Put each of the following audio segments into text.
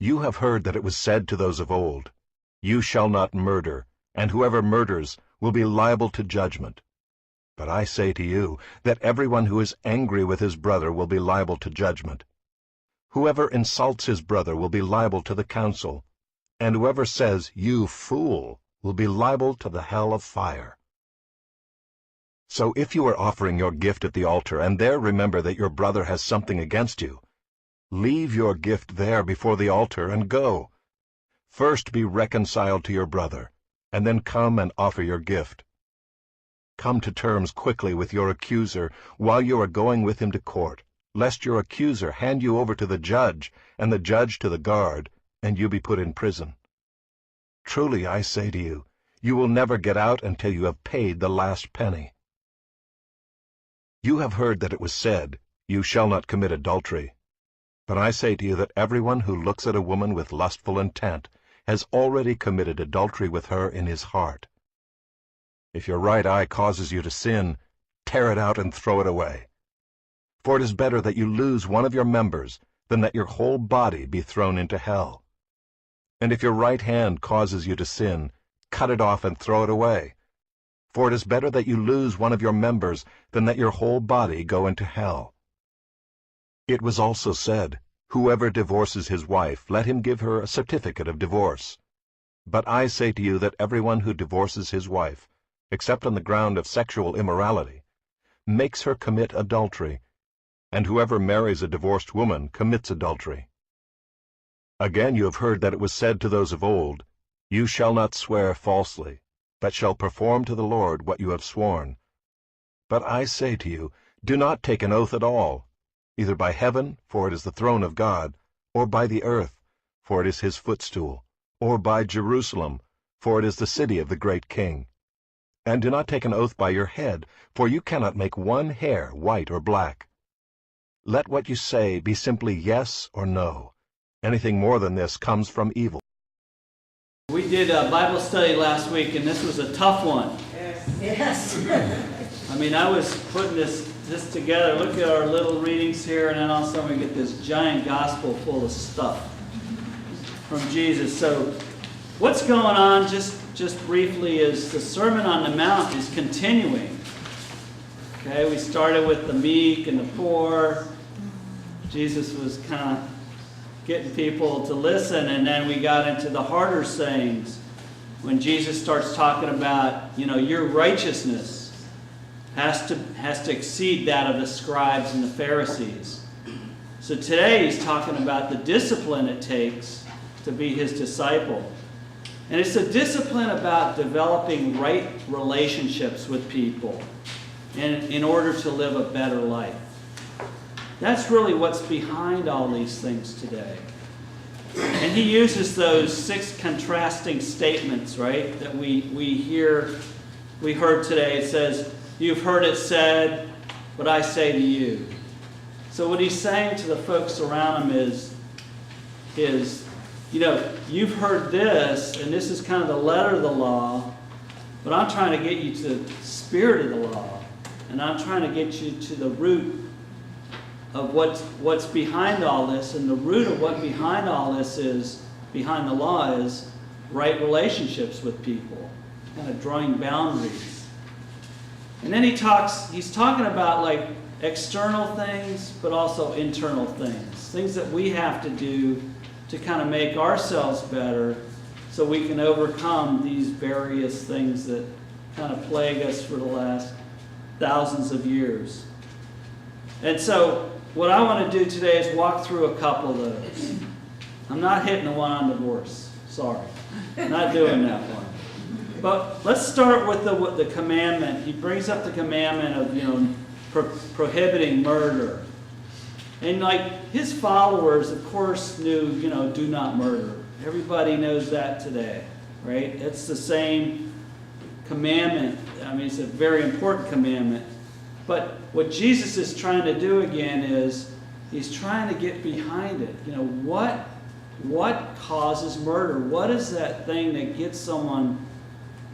You have heard that it was said to those of old, "You shall not murder, and whoever murders will be liable to judgment." But I say to you that everyone who is angry with his brother will be liable to judgment. Whoever insults his brother will be liable to the council, and whoever says, "You fool," will be liable to the hell of fire. So if you are offering your gift at the altar, and there remember that your brother has something against you, leave your gift there before the altar and go. First be reconciled to your brother, and then come and offer your gift. Come to terms quickly with your accuser while you are going with him to court, lest your accuser hand you over to the judge, and the judge to the guard, and you be put in prison. Truly I say to you, you will never get out until you have paid the last penny. You have heard that it was said, "You shall not commit adultery." But I say to you that everyone who looks at a woman with lustful intent has already committed adultery with her in his heart. If your right eye causes you to sin, tear it out and throw it away. For it is better that you lose one of your members than that your whole body be thrown into hell. And if your right hand causes you to sin, cut it off and throw it away. For it is better that you lose one of your members than that your whole body go into hell. It was also said, "Whoever divorces his wife, let him give her a certificate of divorce." But I say to you that everyone who divorces his wife, except on the ground of sexual immorality, makes her commit adultery, and whoever marries a divorced woman commits adultery. Again you have heard that it was said to those of old, "You shall not swear falsely, but shall perform to the Lord what you have sworn." But I say to you, do not take an oath at all, either by heaven, for it is the throne of God, or by the earth, for it is his footstool, or by Jerusalem, for it is the city of the great King. And do not take an oath by your head, for you cannot make one hair white or black. Let what you say be simply yes or no. Anything more than this comes from evil. We did a Bible study last week, and this was a tough one. Yes. I mean, I was putting this together. Look at our little readings here, and then all of a sudden we get this giant gospel full of stuff from Jesus. So what's going on, just briefly, is the Sermon on the Mount is continuing. Okay, we started with the meek and the poor. Jesus was kind of getting people to listen, and then we got into the harder sayings when Jesus starts talking about, your righteousness has to exceed that of the scribes and the Pharisees. So today he's talking about the discipline it takes to be his disciple. And it's a discipline about developing right relationships with people in order to live a better life. That's really what's behind all these things today. And he uses those 6 contrasting statements, right, that we heard today. It says, "You've heard it said, but I say to you." So what he's saying to the folks around him is, you've heard this, and this is kind of the letter of the law, but I'm trying to get you to the spirit of the law, and I'm trying to get you to the root of what's behind all this. And the root of what behind all this is, behind the law, is right relationships with people, kind of drawing boundaries. And then he's talking about like external things, but also internal things that we have to do to kind of make ourselves better so we can overcome these various things that kind of plague us for the last thousands of years. And so what I want to do today is walk through a couple of those. I'm not hitting the one on divorce. Sorry. I'm not doing that one. But let's start with the commandment. He brings up the commandment of prohibiting murder. And like his followers, of course, knew, do not murder. Everybody knows that today, right? It's the same commandment. I mean, it's a very important commandment. But what Jesus is trying to do again is he's trying to get behind it. What causes murder? What is that thing that gets someone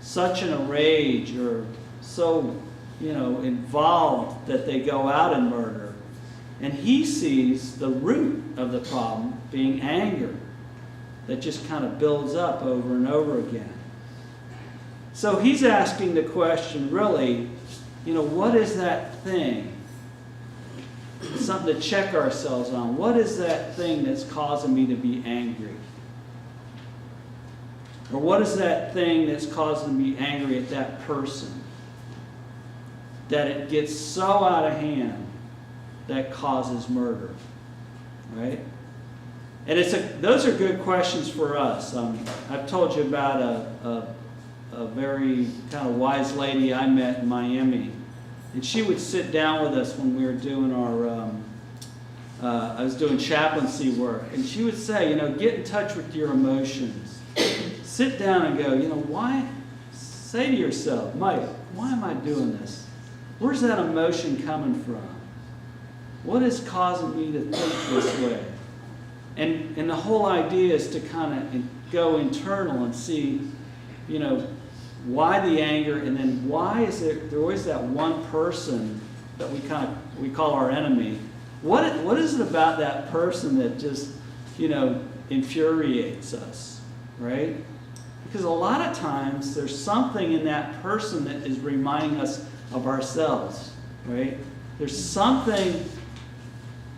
such in a rage or so, involved that they go out and murder? And he sees the root of the problem being anger. that just kind of builds up over and over again. So he's asking the question, really, what is that thing? Something to check ourselves on. What is that thing that's causing me to be angry? Or what is that thing that's causing me angry at that person? That it gets so out of hand that causes murder. Right? And those are good questions for us. I've told you about a very kind of wise lady I met in Miami. And she would sit down with us when we were doing I was doing chaplaincy work. And she would say, get in touch with your emotions. Sit down and go, say to yourself, Mike, why am I doing this? Where's that emotion coming from? What is causing me to think this way? And the whole idea is to kind of go internal and see, why the anger, and then why is there always that one person that we call our enemy? What is it about that person that just, infuriates us, right? Because a lot of times there's something in that person that is reminding us of ourselves, right? There's something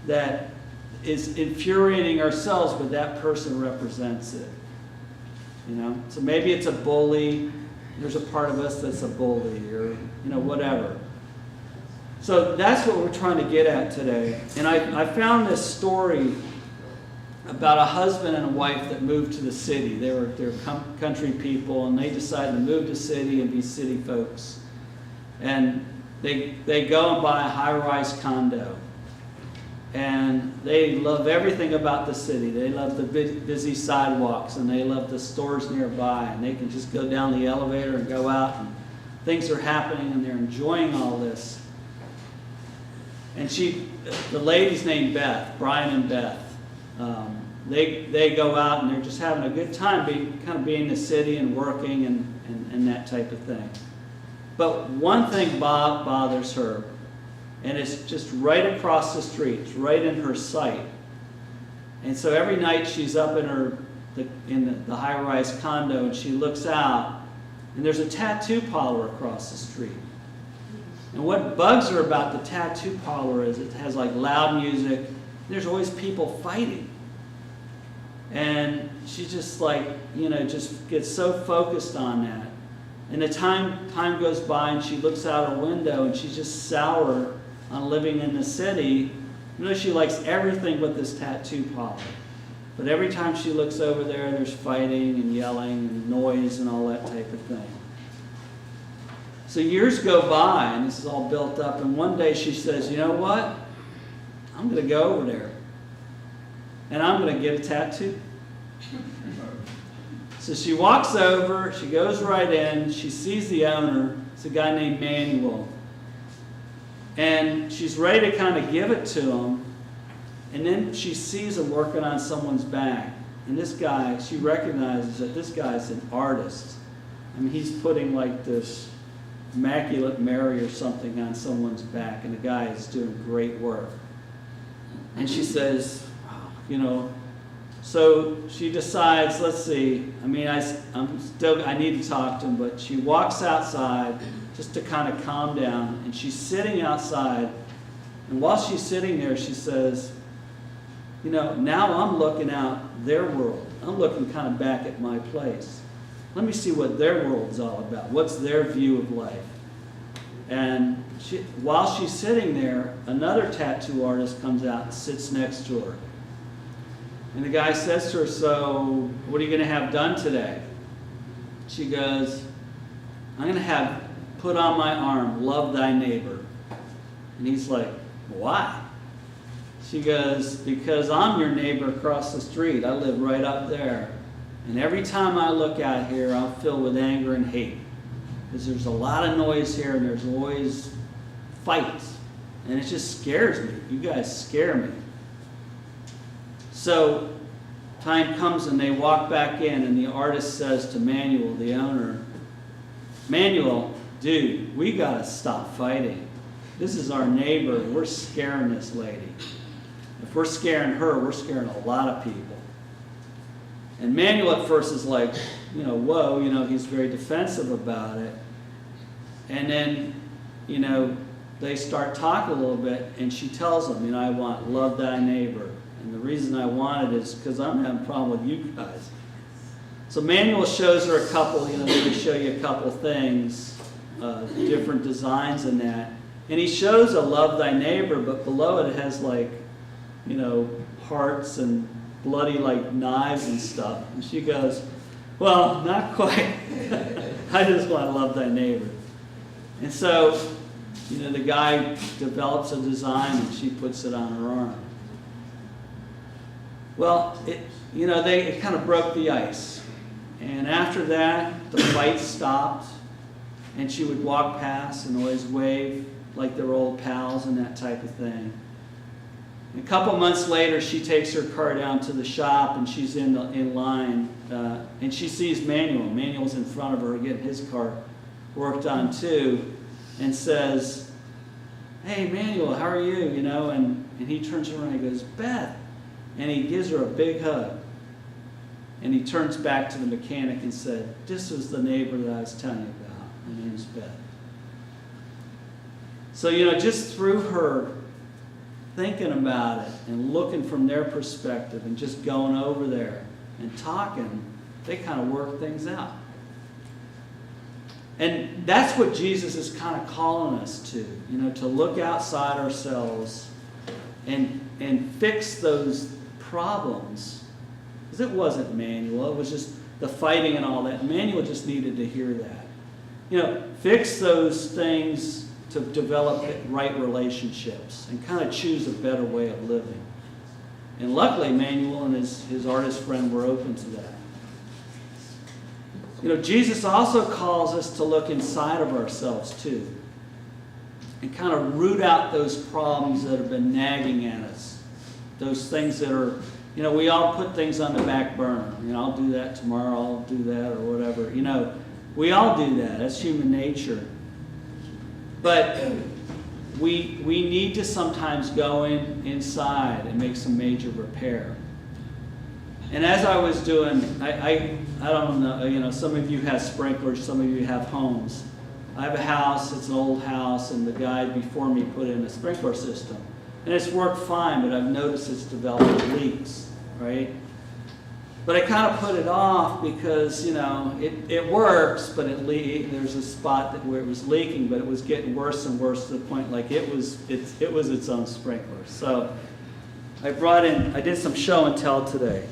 that is infuriating ourselves, but that person represents it. So maybe it's a bully. There's a part of us that's a bully, or whatever. So that's what we're trying to get at today. And I found this story about a husband and a wife that moved to the city. They're country people, and they decided to move to the city and be city folks. And they go and buy a high-rise condo. And they love everything about the city. They love the busy sidewalks, and they love the stores nearby, and they can just go down the elevator and go out, and things are happening, and they're enjoying all this. And the lady's named Beth, Brian and Beth. They go out, and they're just having a good time being in the city and working and that type of thing. But one thing bothers her. And it's just right across the street. It's right in her sight. And so every night she's up in the high-rise condo, and she looks out, and there's a tattoo parlor across the street. And what bugs her about the tattoo parlor is it has like loud music. There's always people fighting. And she just just gets so focused on that. And the time goes by, and she looks out her window, and she's just sour on living in the city. She likes everything but this tattoo parlor. But every time she looks over there, there's fighting and yelling and noise and all that type of thing. So years go by, and this is all built up, and one day she says, you know what? I'm going to go over there, and I'm going to get a tattoo. So she walks over, she goes right in, she sees the owner. It's a guy named Manuel. And she's ready to kind of give it to him. And then she sees him working on someone's back. And this guy, she recognizes that this guy's an artist. I mean, he's putting like this Immaculate Mary or something on someone's back. And the guy is doing great work. And she says, so she decides, let's see, I need to talk to him, but she walks outside just to kind of calm down, and she's sitting outside, and while she's sitting there, she says, now I'm looking out their world. I'm looking kind of back at my place. Let me see what their world's all about. What's their view of life? And while she's sitting there, another tattoo artist comes out and sits next to her. And the guy says to her, so what are you going to have done today? She goes, I'm going to have put on my arm, love thy neighbor. And he's like, why? She goes, because I'm your neighbor across the street. I live right up there. And every time I look out here, I'm filled with anger and hate. Because there's a lot of noise here, and there's always fights. And it just scares me. You guys scare me. So time comes, and they walk back in, and the artist says to Manuel, the owner, Manuel, dude, we got to stop fighting. This is our neighbor. We're scaring this lady. If we're scaring her, we're scaring a lot of people. And Manuel at first is like, whoa, he's very defensive about it. And then, they start talking a little bit, and she tells him, I want love thy neighbor. And the reason I want it is because I'm having a problem with you guys. So Manuel shows her a couple, they show you a couple things, different designs in that. And he shows a love thy neighbor, but below it has like, hearts and bloody like knives and stuff. And she goes, well, not quite. I just want to love thy neighbor. And so, the guy develops a design and she puts it on her arm. Well, it kind of broke the ice. And after that, the fight stopped. And she would walk past and always wave like they're old pals and that type of thing. A couple months later, she takes her car down to the shop, and she's in line, and she sees Manuel. Manuel's in front of her getting his car worked on too, and says, hey, Manuel, how are you? And he turns around and he goes, Beth. And he gives her a big hug. And he turns back to the mechanic and said, this was the neighbor that I was telling you about. Her name's Beth. So, just through her thinking about it and looking from their perspective and just going over there and talking, they kind of work things out. And that's what Jesus is kind of calling us to, to look outside ourselves and fix those problems. Because it wasn't Manuel, it was just the fighting and all that. Manuel just needed to hear that. Fix those things to develop right relationships and kind of choose a better way of living. And luckily, Manuel and his artist friend were open to that. Jesus also calls us to look inside of ourselves too and kind of root out those problems that have been nagging at us. Those things that are, we all put things on the back burner. I'll do that tomorrow, I'll do that or whatever. We all do that. That's human nature. But we need to sometimes go inside and make some major repair. And as I was doing, I don't know, some of you have sprinklers, some of you have homes. I have a house, it's an old house, and the guy before me put in a sprinkler system. And it's worked fine, but I've noticed it's developed leaks, right? But I kind of put it off because, it works, but there's a spot where it was leaking, but it was getting worse and worse to the point like it was its own sprinkler. So I did some show and tell today.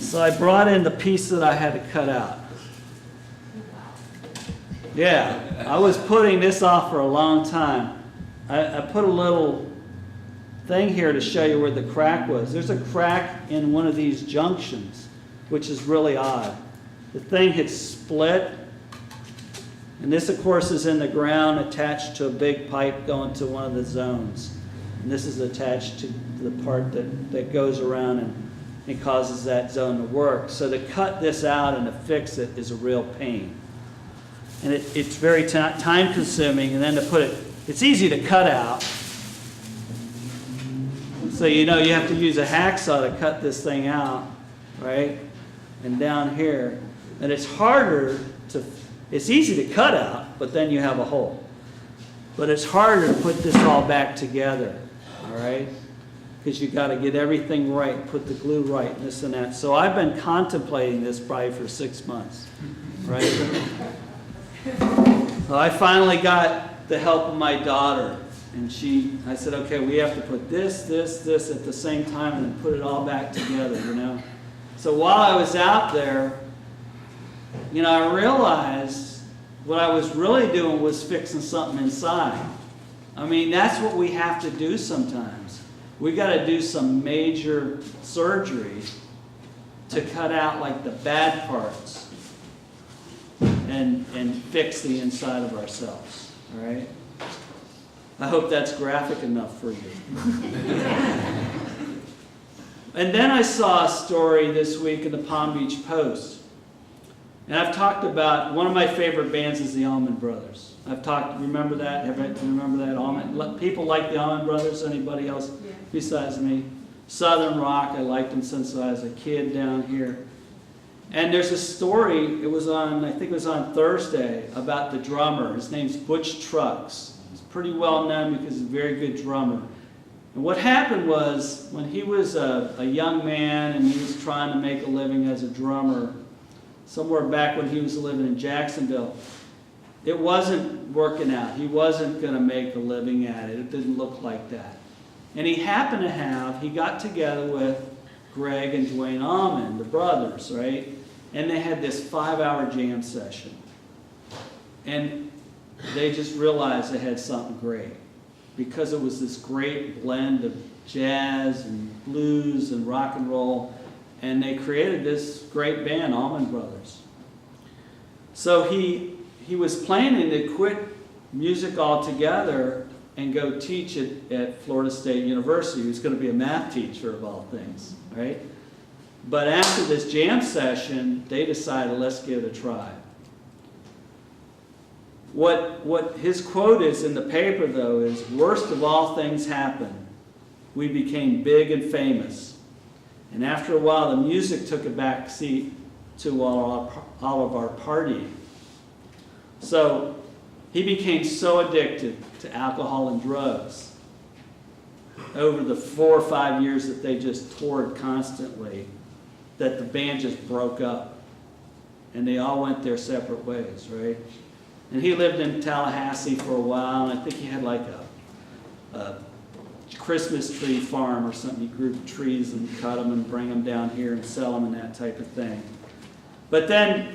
So I brought in the piece that I had to cut out. Yeah, I was putting this off for a long time. I put a little thing here to show you where the crack was. There's a crack in one of these junctions, which is really odd. The thing had split, and this, of course, is in the ground attached to a big pipe going to one of the zones. And this is attached to the part that goes around and it causes that zone to work. So to cut this out and to fix it is a real pain. And it's very time consuming, and then to put it's easy to cut out. So you have to use a hacksaw to cut this thing out, right? And down here. And it's it's easy to cut out, but then you have a hole. But it's harder to put this all back together, all right? Because you've got to get everything right, put the glue right, and this and that. So I've been contemplating this probably for 6 months, right? So I finally got the help of my daughter. And I said, okay, we have to put this at the same time and then put it all back together, So while I was out there, I realized what I was really doing was fixing something inside. That's what we have to do sometimes. We got to do some major surgery to cut out like the bad parts and fix the inside of ourselves, all right? I hope that's graphic enough for you. And then I saw a story this week in the Palm Beach Post. And I've talked about, one of my favorite bands is the Allman Brothers. Remember that? Remember that? People like the Allman Brothers? Anybody else? besides me. Southern rock, I liked them since I was a kid down here. And there's a story, it was on, I think it was on Thursday, about the drummer. His name's Butch Trucks. He's pretty well known because he's a very good drummer. And what happened was, when he was a young man and he was trying to make a living as a drummer, somewhere back when he was living in Jacksonville, it wasn't working out. He wasn't going to make a living at it. It didn't look like that. And he happened to he got together with Greg and Dwayne Allman, the brothers, right? And they had this 5-hour jam session. And they just realized they had something great, because it was this great blend of jazz and blues and rock and roll. And they created this great band, Allman Brothers. So he was planning to quit music altogether and go teach at Florida State University. He was going to be a math teacher of all things, right? But after this jam session, they decided, let's give it a try. What his quote is in the paper, though, is, worst of all things happened. We became big and famous. And after a while, the music took a back seat to all of our partying. So he became so addicted to alcohol and drugs over the 4 or 5 years that they just toured constantly, that the band just broke up. And they all went their separate ways, right? And he lived in Tallahassee for a while, and I think he had like a Christmas tree farm or something. He grew trees and cut them and bring them down here and sell them and that type of thing. But then,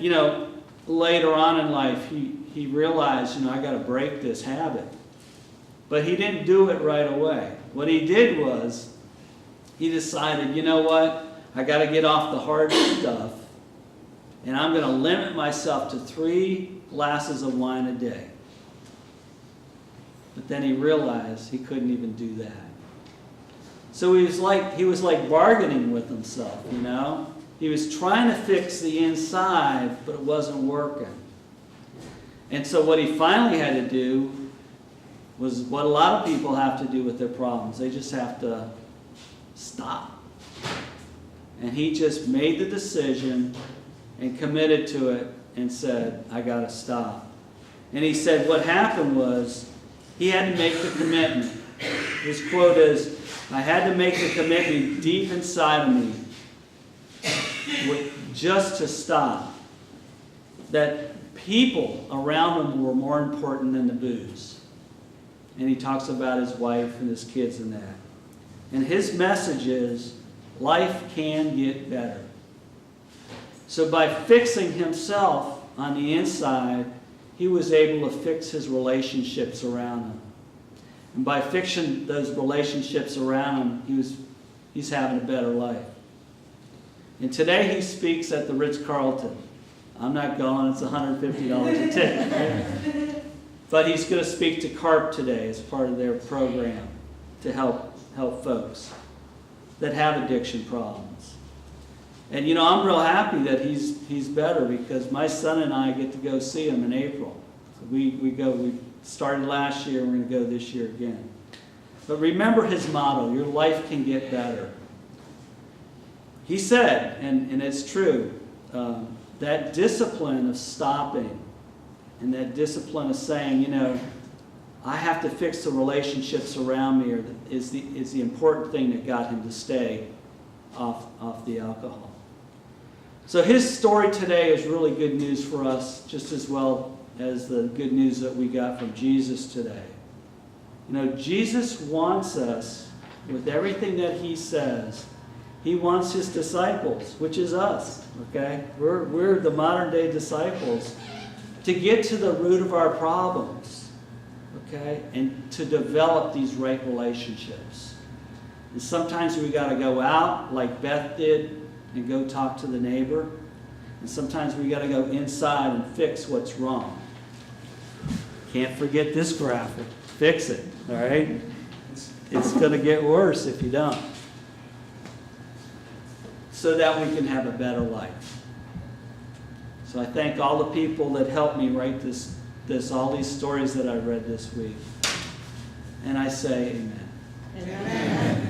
later on in life, he realized, I got to break this habit. But he didn't do it right away. What he did was, he decided, you know what? I got to get off the hard stuff, and I'm going to limit myself to 3 glasses of wine a day. But then he realized he couldn't even do that. So he was like bargaining with himself, He was trying to fix the inside, but it wasn't working. And so what he finally had to do was what a lot of people have to do with their problems. They just have to stop. And he just made the decision and committed to it and said, I got to stop. And he said what happened was he had to make the commitment. His quote is, I had to make the commitment deep inside of me just to stop. That people around him were more important than the booze. And he talks about his wife and his kids and that. And his message is, life can get better. So by fixing himself on the inside, he was able to fix his relationships around him. And by fixing those relationships around him, he's having a better life. And today he speaks at the Ritz-Carlton. I'm not going, it's $150 a ticket. Right? But he's going to speak to CARP today as part of their program to help folks that have addiction problems. And I'm real happy that he's better, because my son and I get to go see him in April. So we started last year, and we're going to go this year again. But remember his motto, your life can get better. He said, and it's true, that discipline of stopping and that discipline of saying, I have to fix the relationships around me is the important thing that got him to stay off the alcohol. So his story today is really good news for us, just as well as the good news that we got from Jesus today. Jesus wants us, with everything that he says, he wants his disciples, which is us, okay? We're the modern day disciples, to get to the root of our problems, okay? And to develop these right relationships. And sometimes we got to go out, like Beth did, and go talk to the neighbor. And sometimes we got to go inside and fix what's wrong. Can't forget this graphic. Fix it, all right? It's going to get worse if you don't. So that we can have a better life. So I thank all the people that helped me write all these stories that I read this week. And I say amen. Amen.